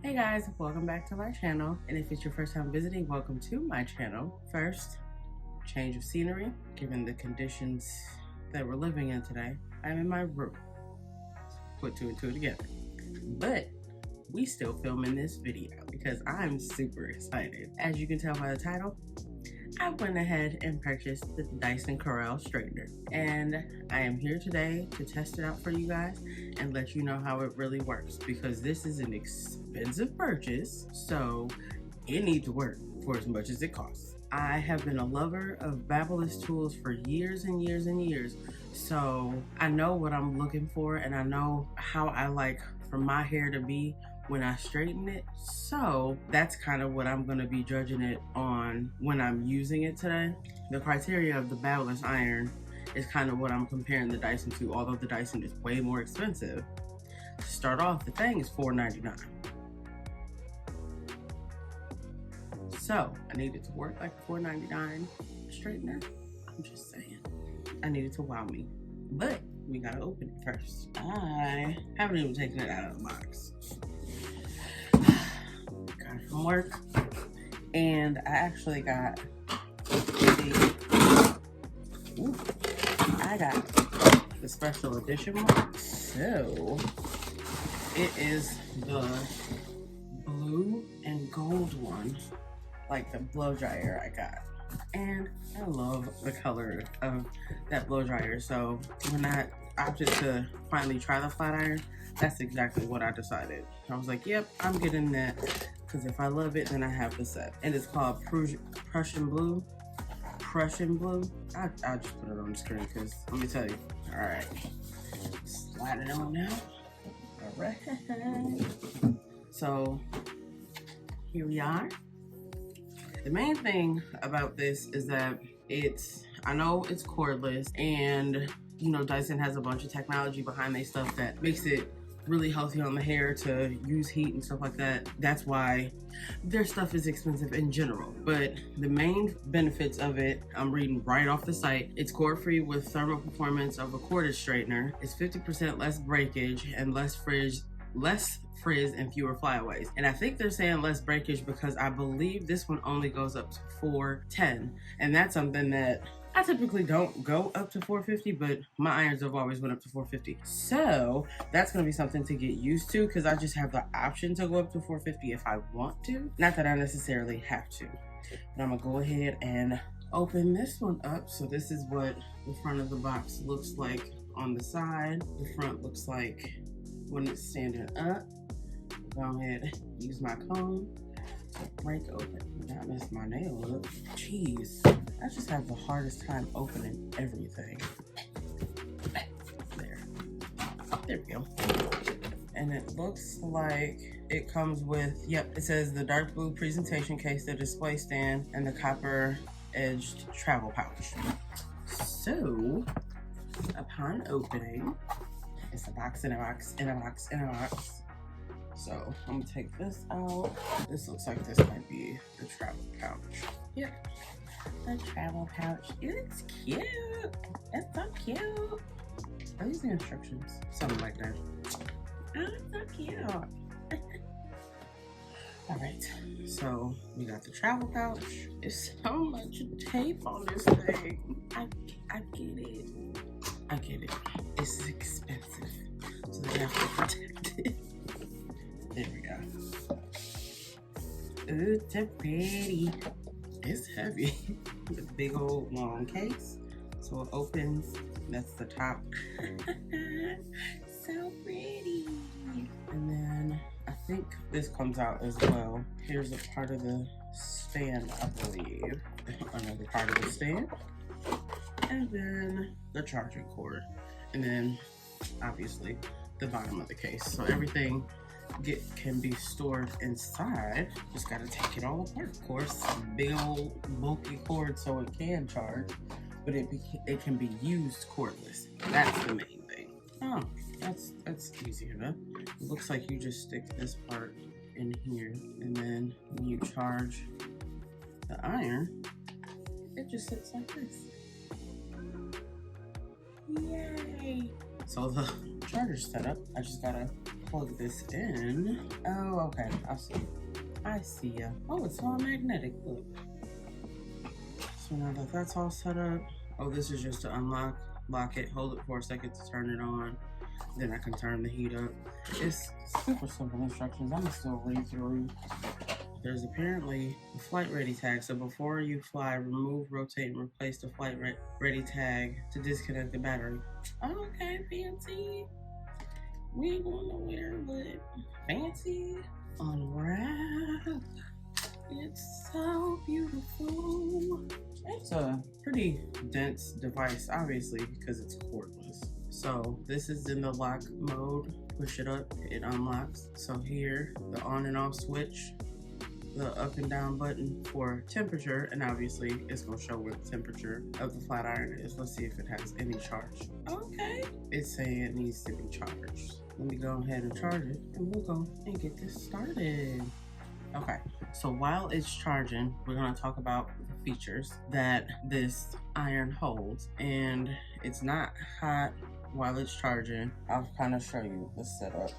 Hey guys, welcome back to my channel. And if it's your first time visiting, welcome to my channel. First, change of scenery. Given the conditions that we're living in today, I'm in my room. Put two and two together. But we still filming this video because I'm super excited. As you can tell by the title, I went ahead and purchased the Dyson Corrale Straightener, and I am here today to test it out for you guys and let you know how it really works, because this is an expensive purchase, so it needs to work for as much as it costs. I have been a lover of Babyliss tools for years and years and years, so I know what I'm looking for and I know how I like for my hair to be when I straighten it. So that's kind of what I'm gonna be judging it on when I'm using it today. The criteria of the Babyliss iron is kind of what I'm comparing the Dyson to, although the Dyson is way more expensive. To start off, the thing is $4.99. So I need it to work like a $4.99 straightener. I'm just saying, I need it to wow me. But we gotta open it first. I haven't even taken it out of the box. Got it from work, and I actually got the special edition one. So it is the blue and gold one, like the blow dryer I got. And I love the color of that blow dryer. So when I opted to finally try the flat iron, that's exactly what I decided. I was like, yep, I'm getting that, because if I love it, then I have the set. And it's called Prussian Blue. Prussian Blue. I'll just put it on the screen, because let me tell you. All right, slide it on now. All right. So here we are. The main thing about this is that I know it's cordless, and you know, Dyson has a bunch of technology behind their stuff that makes it really healthy on the hair to use heat and stuff like that. That's why their stuff is expensive in general. But the main benefits of it, I'm reading right off the site. It's cord-free with thermal performance of a corded straightener. It's 50% less breakage and less frizz and fewer flyaways. And I think they're saying less breakage because I believe this one only goes up to 410. And that's something that I typically don't go up to 450, but my irons have always went up to 450. So that's gonna be something to get used to, because I just have the option to go up to 450 if I want to. Not that I necessarily have to. But I'm gonna go ahead and open this one up. So this is what the front of the box looks like on the side. The front looks like when it's standing up. Go ahead, use my comb to break open. Not mess my nail up. Jeez, I just have the hardest time opening everything. There we go. And it looks like it comes with, yep, it says the dark blue presentation case, the display stand, and the copper edged travel pouch. So upon opening, it's a box in a box in a box in a box. So I'm gonna take this out. This looks like this might be the travel pouch. Yep, the travel pouch. It's cute. It's so cute. Are these the instructions? Something like that. Oh, it's so cute. All right, so we got the travel pouch. There's so much tape on this thing. I get it. I get it. It's expensive, so they have to protect it. There we go. Ooh, it's so pretty. It's heavy. The big old long case. So it opens. That's the top. So pretty. And then I think this comes out as well. Here's a part of the stand, I believe. Another part of the stand. And then the charging cord. And then obviously the bottom of the case. So everything can be stored inside. Just gotta take it all apart, of course. Big old bulky cord so it can charge, but it can be used cordless. That's the main thing. Oh, that's easy enough. It looks like you just stick this part in here, and then when you charge the iron, it just sits like this. Yay! So the charger's set up. I just gotta plug this in. Oh, okay, I see ya. Oh, it's all magnetic, look. So now that that's all set up, oh, this is just to lock it, hold it for a second to turn it on. Then I can turn the heat up. It's super simple instructions. I'm gonna still read through. There's apparently a flight ready tag. So before you fly, remove, rotate, and replace the flight ready tag to disconnect the battery. Okay, fancy. We ain't going nowhere, but fancy. Unwrap. It's so beautiful. It's a pretty dense device, obviously, because it's cordless. So this is in the lock mode. Push it up, it unlocks. So here, the on and off switch, the up and down button for temperature, and obviously it's gonna show what the temperature of the flat iron is. Let's see if it has any charge. Okay, it's saying it needs to be charged. Let me go ahead and charge it, and we'll go and get this started. Okay, so while it's charging, we're gonna talk about the features that this iron holds. And it's not hot while it's charging. I'll kind of show you the setup.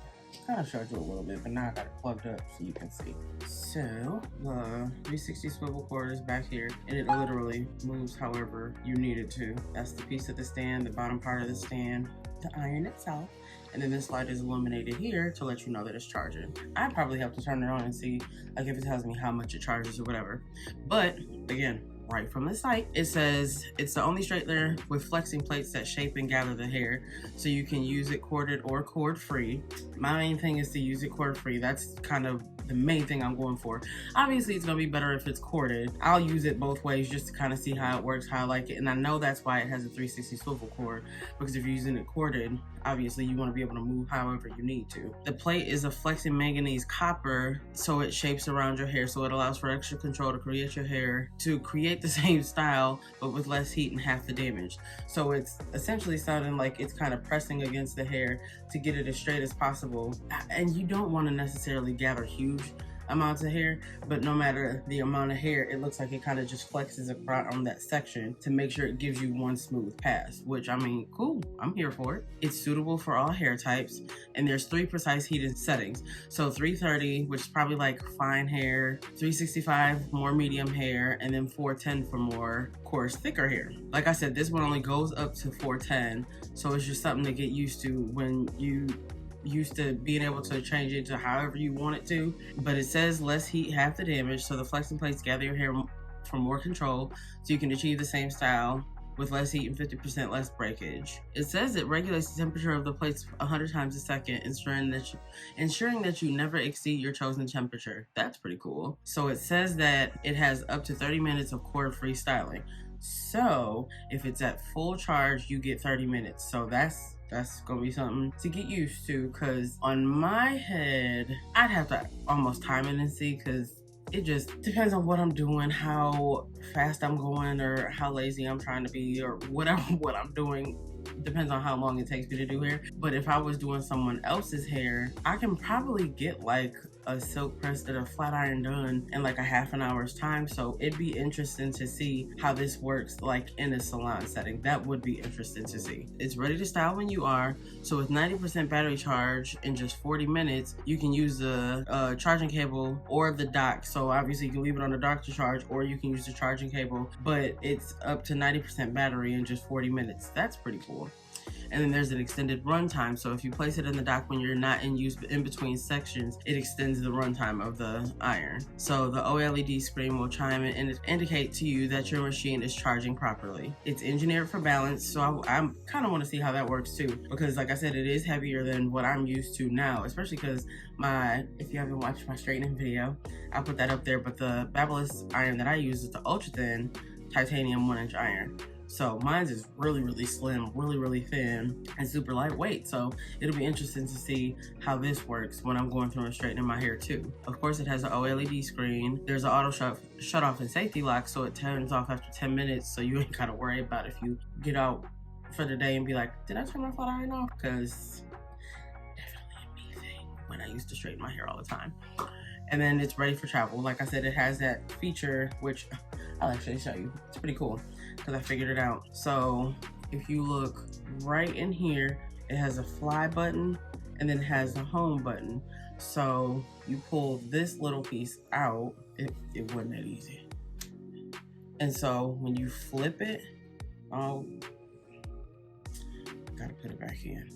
Kind of showed you a little bit, but now I got it plugged up so you can see. So the 360 swivel cord is back here, and it literally moves however you need it to. That's the piece of the stand, the bottom part of the stand, the iron itself. And then this light is illuminated here to let you know that it's charging. I probably have to turn it on and see like if it tells me how much it charges or whatever. But again, right from the site, it says it's the only straightener with flexing plates that shape and gather the hair, so you can use it corded or cord free. My main thing is to use it cord free. That's kind of the main thing I'm going for. Obviously, it's gonna be better if it's corded. I'll use it both ways just to kind of see how it works, how I like it. And I know that's why it has a 360 swivel cord, because if you're using it corded, obviously you want to be able to move however you need to. The plate is a flexing manganese copper, so it shapes around your hair, so it allows for extra control to create your hair, to create the same style, but with less heat and half the damage. So it's essentially sounding like it's kind of pressing against the hair to get it as straight as possible. And you don't want to necessarily gather huge amounts of hair, but no matter the amount of hair, it looks like it kind of just flexes across on that section to make sure it gives you one smooth pass, which, I mean, cool, I'm here for it. It's suitable for all hair types, and there's 3 precise heated settings. So 330, which is probably like fine hair, 365 more medium hair, and then 410 for more coarse, thicker hair. Like I said, this one only goes up to 410, so it's just something to get used to when you used to being able to change it to however you want it to. But it says less heat, half the damage, so the flexing plates gather your hair for more control, so you can achieve the same style with less heat and 50% less breakage. It says it regulates the temperature of the plates 100 times a second, ensuring that you never exceed your chosen temperature. That's pretty cool. So it says that it has up to 30 minutes of cord-free styling. So if it's at full charge, you get 30 minutes. So that's gonna be something to get used to, because on my head, I'd have to almost time it and see, because it just depends on what I'm doing, how fast I'm going, or how lazy I'm trying to be, or whatever what I'm doing. Depends on how long it takes me to do hair. But if I was doing someone else's hair, I can probably get like a silk press that a flat iron done in like a half an hour's time. So it'd be interesting to see how this works like in a salon setting. That would be interesting to see. It's ready to style when you are. So with 90% battery charge in just 40 minutes, you can use the charging cable or the dock. So obviously you can leave it on the dock to charge, or you can use the charging cable, but it's up to 90% battery in just 40 minutes. That's pretty cool. And then there's an extended run time. So if you place it in the dock when you're not in use in between sections, it extends the run time of the iron. So the OLED screen will chime in and indicate to you that your machine is charging properly. It's engineered for balance, so I kind of want to see how that works too, because like I said, it is heavier than what I'm used to now, especially because if you haven't watched my straightening video, I'll put that up there, but the Babyliss iron that I use is the ultra thin titanium 1-inch iron. So mine's is really, really slim, really, really thin, and super lightweight. So it'll be interesting to see how this works when I'm going through and straightening my hair too. Of course, it has an OLED screen. There's an auto shut off and safety lock, so it turns off after 10 minutes. So you ain't gotta worry about if you get out for the day and be like, did I turn my flat iron off? Because definitely a me thing when I used to straighten my hair all the time. And then it's ready for travel. Like I said, it has that feature, which I'll actually show you. It's pretty cool because I figured it out. So if you look right in here, it has a fly button and then it has the home button. So you pull this little piece out, it wasn't that easy. And so when you flip it, oh, gotta put it back in.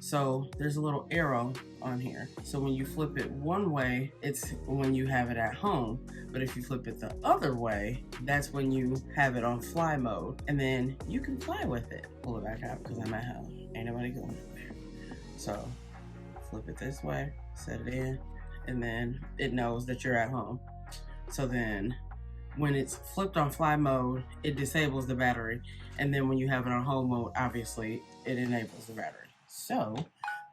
So there's a little arrow on here. So when you flip it one way, it's when you have it at home. But if you flip it the other way, that's when you have it on fly mode. And then you can fly with it. Pull it back out because I'm at home. Ain't nobody going anywhere. So flip it this way, set it in, and then it knows that you're at home. So then when it's flipped on fly mode, it disables the battery. And then when you have it on home mode, obviously it enables the battery. So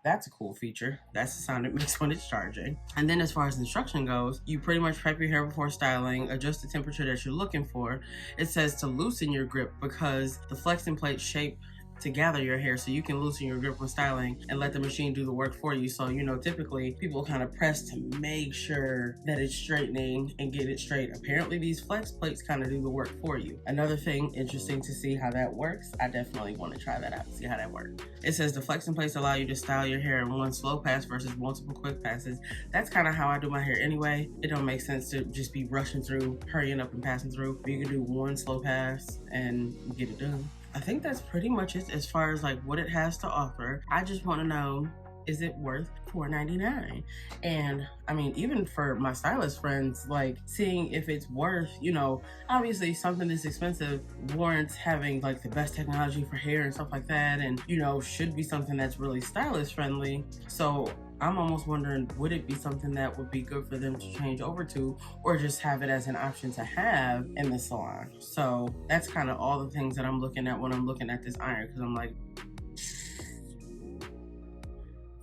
that's a cool feature. That's the sound it makes when it's charging. And then as far as instruction goes, you pretty much prep your hair before styling, adjust the temperature that you're looking for. It says to loosen your grip because the flexing plate shape to gather your hair, so you can loosen your grip when styling and let the machine do the work for you. So, you know, typically people kind of press to make sure that it's straightening and get it straight. Apparently these flex plates kind of do the work for you. Another thing interesting to see how that works. I definitely want to try that out, see how that works. It says the flexing plates allow you to style your hair in one slow pass versus multiple quick passes. That's kind of how I do my hair anyway. It don't make sense to just be rushing through, hurrying up and passing through. You can do one slow pass and get it done. I think that's pretty much it as far as like what it has to offer. I just want to know, is it worth $4.99? And I mean, even for my stylist friends, like seeing if it's worth, you know, obviously something this expensive warrants having like the best technology for hair and stuff like that, and you know, should be something that's really stylist friendly. So I'm almost wondering, would it be something that would be good for them to change over to, or just have it as an option to have in the salon? So that's kind of all the things that I'm looking at when I'm looking at this iron, because I'm like,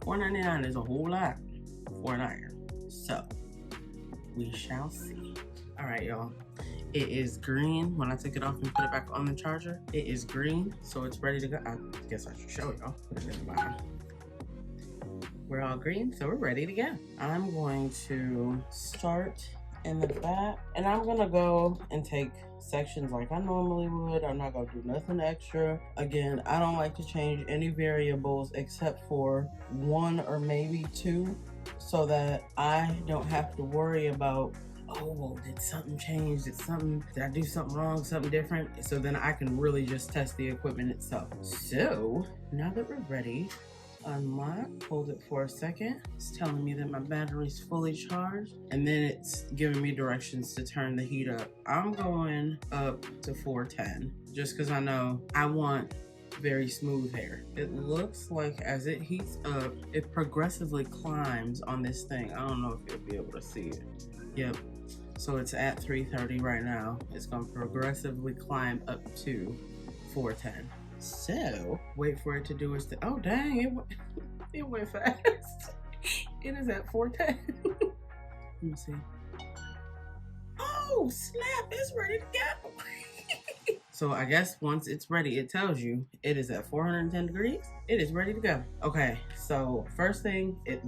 $4.99 is a whole lot for an iron. So we shall see. All right, y'all. It is green. When I took it off and put it back on the charger, it is green, so it's ready to go. I guess I should show y'all. Put it in the bottom. We're all green, so we're ready to go. I'm going to start in the back, and I'm gonna go and take sections like I normally would. I'm not gonna do nothing extra. Again, I don't like to change any variables except for one or maybe two, so that I don't have to worry about, oh, well, did something change? Did I do something wrong, something different? So then I can really just test the equipment itself. So now that we're ready, unlock, hold it for a second. It's telling me that my battery's fully charged, and then it's giving me directions to turn the heat up. I'm going up to 410 just because I know I want very smooth hair. It looks like as it heats up, it progressively climbs on this thing. I don't know if you'll be able to see it. Yep. So it's at 330 right now. It's going to progressively climb up to 410. So wait for it to do its thing. Oh dang, it went fast. It is at 410. Let me see. Oh snap, it's ready to go. So I guess once it's ready, it tells you it is at 410 degrees. It is ready to go. Okay, so first thing, it's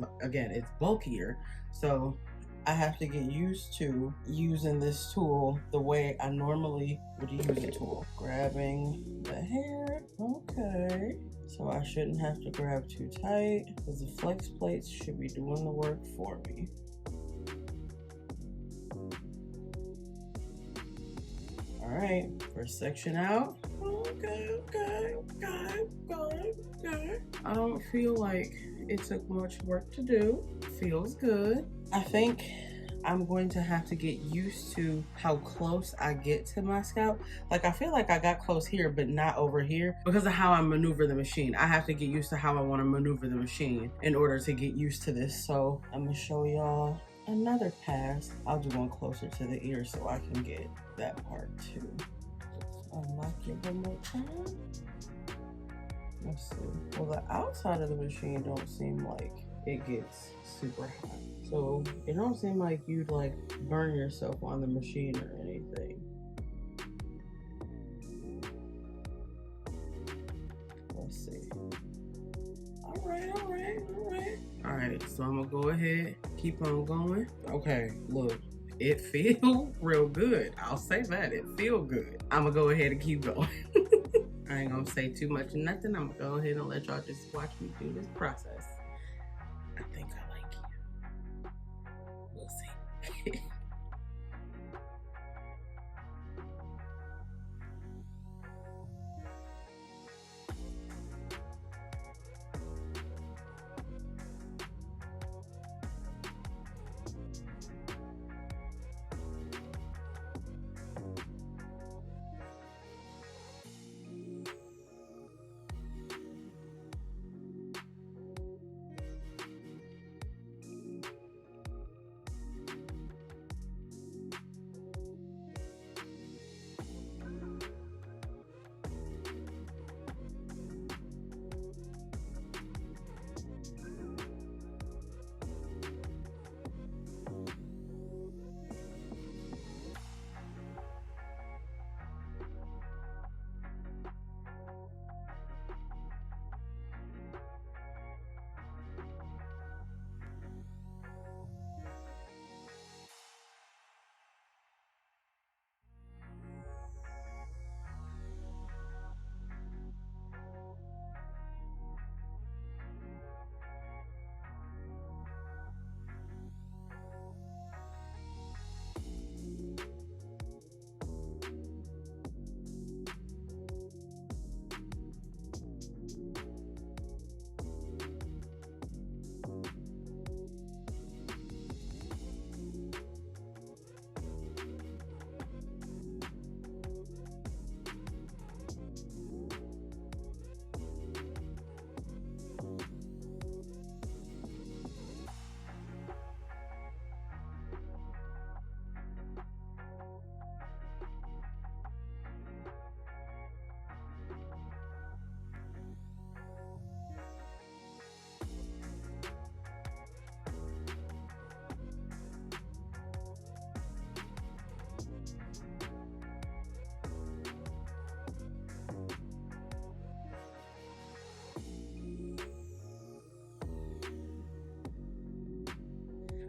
bulkier. So I have to get used to using this tool the way I normally would use a tool. Grabbing the hair, okay. So I shouldn't have to grab too tight because the flex plates should be doing the work for me. All right, first section out. Okay. I don't feel like it took much work to do. Feels good. I think I'm going to have to get used to how close I get to my scalp. Like I feel like I got close here, but not over here because of how I maneuver the machine. I have to get used to how I want to maneuver the machine in order to get used to this. So I'm gonna show y'all another pass. I'll do one closer to the ear so I can get that part too. Unlock it one more time. Let's see. Well, the outside of the machine don't seem like it gets super hot. So it don't seem like you'd like burn yourself on the machine or anything. Let's see. All right, so I'm gonna go ahead, keep on going. Okay, look, it feels real good. I'll say that, it feels good. I'm gonna go ahead and keep going. I ain't gonna say too much or nothing. I'm gonna go ahead and let y'all just watch me do this process.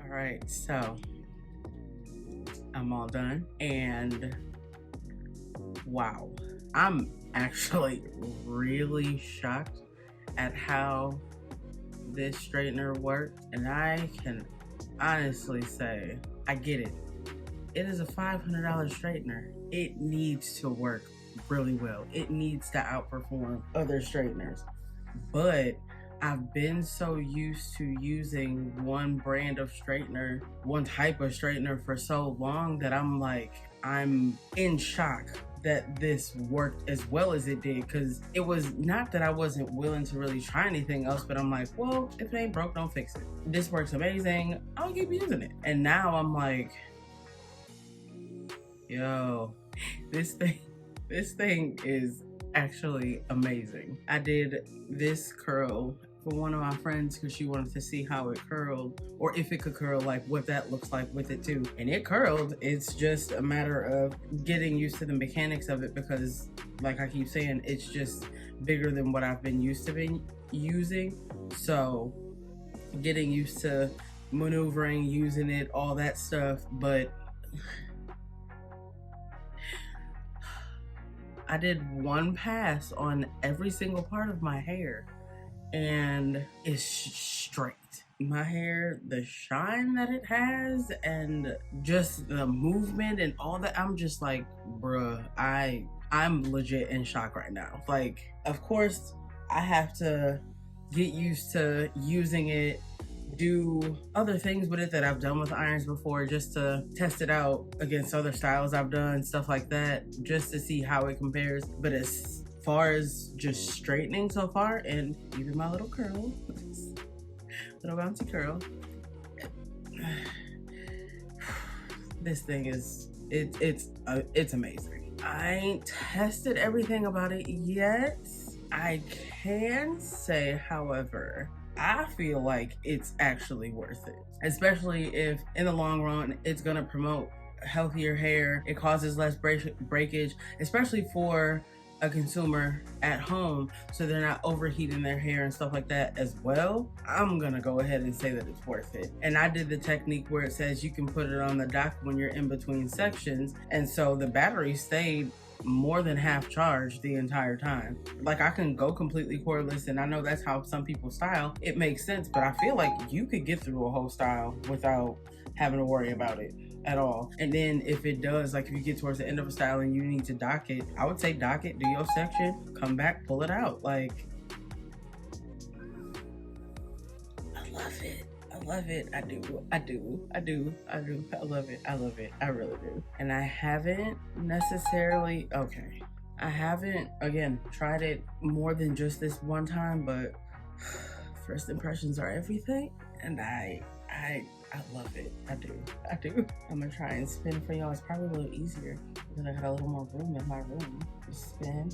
All right, so I'm all done, and wow, I'm actually really shocked at how this straightener works, and I can honestly say I get it. It is a $500 straightener. It needs to work really well. It needs to outperform other straighteners, but I've been so used to using one brand of straightener, one type of straightener for so long that I'm in shock that this worked as well as it did, because it was not that I wasn't willing to really try anything else, but I'm like, well, if it ain't broke, don't fix it. This works amazing, I'll keep using it. And now I'm like, yo, this thing is actually amazing. I did this curl for one of my friends because she wanted to see how it curled, or if it could curl, like what that looks like with it too. And it curled. It's just a matter of getting used to the mechanics of it, because like I keep saying, it's just bigger than what I've been used to using. So getting used to maneuvering, using it, all that stuff. But I did one pass on every single part of my hair, and it's straight. My hair, the shine that it has, and just the movement and all that, I'm just like, bruh, I'm legit in shock right now. Like, of course, I have to get used to using it, do other things with it that I've done with irons before, just to test it out against other styles I've done, stuff like that, just to see how it compares. But as far as just straightening so far, and even my little curl, little bouncy curl, this thing is, it's amazing. I ain't tested everything about it yet. I can say, however, I feel like it's actually worth it, especially if in the long run it's gonna promote healthier hair. It causes less breakage, especially for a consumer at home, so they're not overheating their hair and stuff like that as well. I'm gonna go ahead and say that it's worth it. And I did the technique where it says you can put it on the dock when you're in between sections, and so the battery stayed more than half charged the entire time. Like, I can go completely cordless, and I know that's how some people style. It makes sense, but I feel like you could get through a whole style without having to worry about it at all. And then if it does, like if you get towards the end of a style and you need to dock it, I would say dock it, do your section, come back, pull it out. Like, I love it. I love it. I do. I love it. I love it. I really do. And I haven't necessarily, I haven't, again, tried it more than just this one time, but first impressions are everything. And I love it. I do. I'm gonna try and spin for y'all. It's probably a little easier because I got a little more room in my room. Just spin.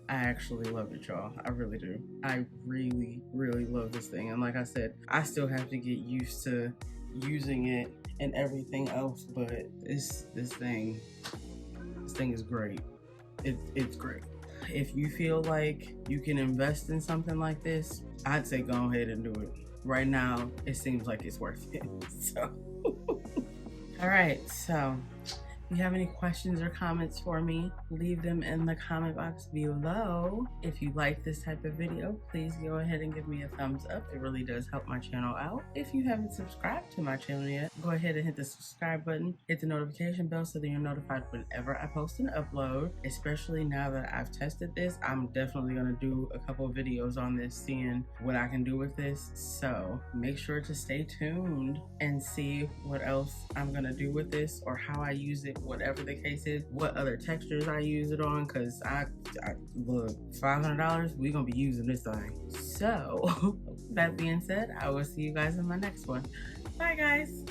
I actually love it, y'all. I really do. I really love this thing. And like I said, I still have to get used to using it and everything else, but this thing is great. It's great. If you feel like you can invest in something like this, I'd say go ahead and do it. Right now, it seems like it's worth it. So, all right, so if you have any questions or comments for me, leave them in the comment box below. If you like this type of video, please go ahead and give me a thumbs up. It really does help my channel out. If you haven't subscribed to my channel yet, go ahead and hit the subscribe button, hit the notification bell so that you're notified whenever I post and upload. Especially now that I've tested this, I'm definitely gonna do a couple of videos on this, seeing what I can do with this. So make sure to stay tuned and see what else I'm gonna do with this or how I use it, whatever the case is, what other textures I use it on, because I look, $500, we're gonna be using this thing. So that being said, I will see you guys in my next one. Bye guys.